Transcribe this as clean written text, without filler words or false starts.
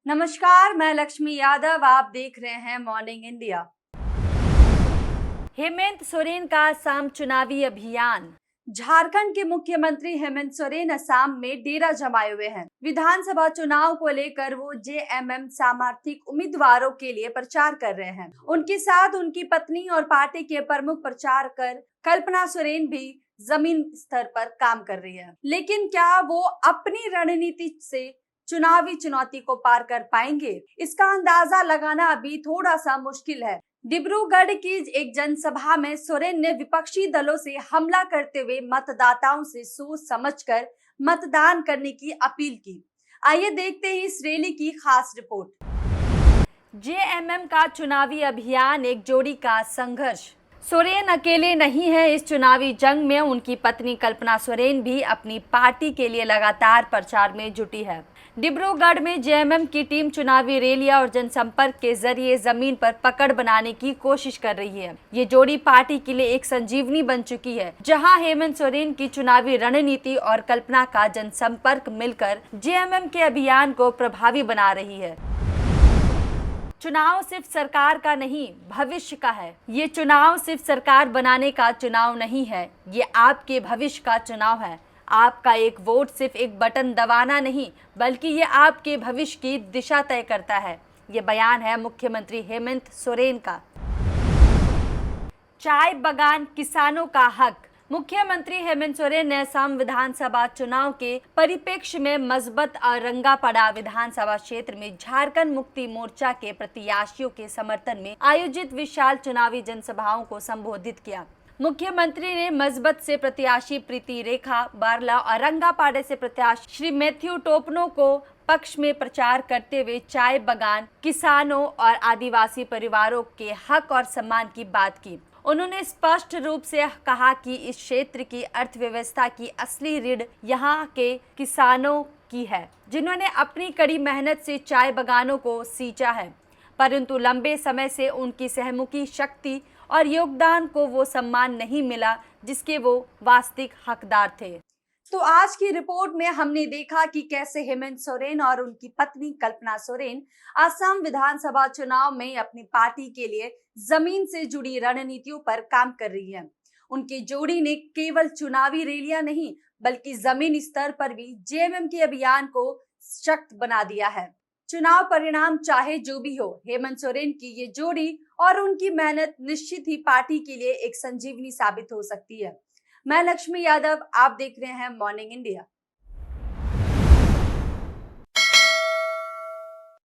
नमस्कार, मैं लक्ष्मी यादव। आप देख रहे हैं मॉर्निंग इंडिया। हेमंत सोरेन का असम चुनावी अभियान। झारखंड के मुख्यमंत्री हेमंत सोरेन असम में डेरा जमाए हुए हैं। विधानसभा चुनाव को लेकर वो जेएमएम समर्थित उम्मीदवारों के लिए प्रचार कर रहे हैं। उनके साथ उनकी पत्नी और पार्टी के प्रमुख प्रचारक कल्पना सोरेन भी जमीन स्तर पर काम कर रही है। लेकिन क्या वो अपनी रणनीति से चुनावी चुनौती को पार कर पाएंगे? इसका अंदाजा लगाना अभी थोड़ा सा मुश्किल है। डिब्रूगढ़ की एक जनसभा में सोरेन ने विपक्षी दलों से हमला करते हुए मतदाताओं से सोच समझकर मतदान करने की अपील की। आइए देखते हैं इस रैली की खास रिपोर्ट। जेएमएम का चुनावी अभियान, एक जोड़ी का संघर्ष। सोरेन अकेले नहीं है इस चुनावी जंग में। उनकी पत्नी कल्पना सोरेन भी अपनी पार्टी के लिए लगातार प्रचार में जुटी है। डिब्रूगढ़ में जेएमएम की टीम चुनावी रैलियां और जनसंपर्क के जरिए जमीन पर पकड़ बनाने की कोशिश कर रही है। ये जोड़ी पार्टी के लिए एक संजीवनी बन चुकी है, जहां हेमंत सोरेन की चुनावी रणनीति और कल्पना का जनसंपर्क मिलकर जेएमएम के अभियान को प्रभावी बना रही है। चुनाव सिर्फ सरकार का नहीं, भविष्य का है। ये चुनाव सिर्फ सरकार बनाने का चुनाव नहीं है, ये आपके भविष्य का चुनाव है। आपका एक वोट सिर्फ एक बटन दबाना नहीं, बल्कि ये आपके भविष्य की दिशा तय करता है। ये बयान है मुख्यमंत्री हेमंत सोरेन का। चाय बगान किसानों का हक। मुख्यमंत्री हेमंत सोरेन ने असम विधानसभा चुनाव के परिप्रेक्ष्य में मजबत और रंगापड़ा विधानसभा क्षेत्र में झारखंड मुक्ति मोर्चा के प्रत्याशियों के समर्थन में आयोजित विशाल चुनावी जनसभाओं को संबोधित किया। मुख्यमंत्री ने मजबत से प्रत्याशी प्रीति रेखा बारला और रंगापाड़े से प्रत्याशी श्री मैथ्यू टोपनो को पक्ष में प्रचार करते हुए चाय बगान किसानों और आदिवासी परिवारों के हक और सम्मान की बात की। उन्होंने स्पष्ट रूप से कहा कि इस क्षेत्र की अर्थव्यवस्था की असली रीढ़ यहाँ के किसानों की है, जिन्होंने अपनी कड़ी मेहनत से चाय बगानों को सींचा है, परंतु लंबे समय से उनकी सहमुखी शक्ति और योगदान को वो सम्मान नहीं मिला जिसके वो वास्तविक हकदार थे। तो आज की रिपोर्ट में हमने देखा कि कैसे हेमंत सोरेन और उनकी पत्नी कल्पना सोरेन असम विधानसभा चुनाव में अपनी पार्टी के लिए जमीन से जुड़ी रणनीतियों पर काम कर रही है। उनकी जोड़ी ने केवल चुनावी रैलियां नहीं, बल्कि जमीन स्तर पर भी जेएमएम के अभियान को सशक्त बना दिया है। चुनाव परिणाम चाहे जो भी हो, हेमंत सोरेन की ये जोड़ी और उनकी मेहनत निश्चित ही पार्टी के लिए एक संजीवनी साबित हो सकती है। मैं लक्ष्मी यादव, आप देख रहे हैं मॉर्निंग इंडिया।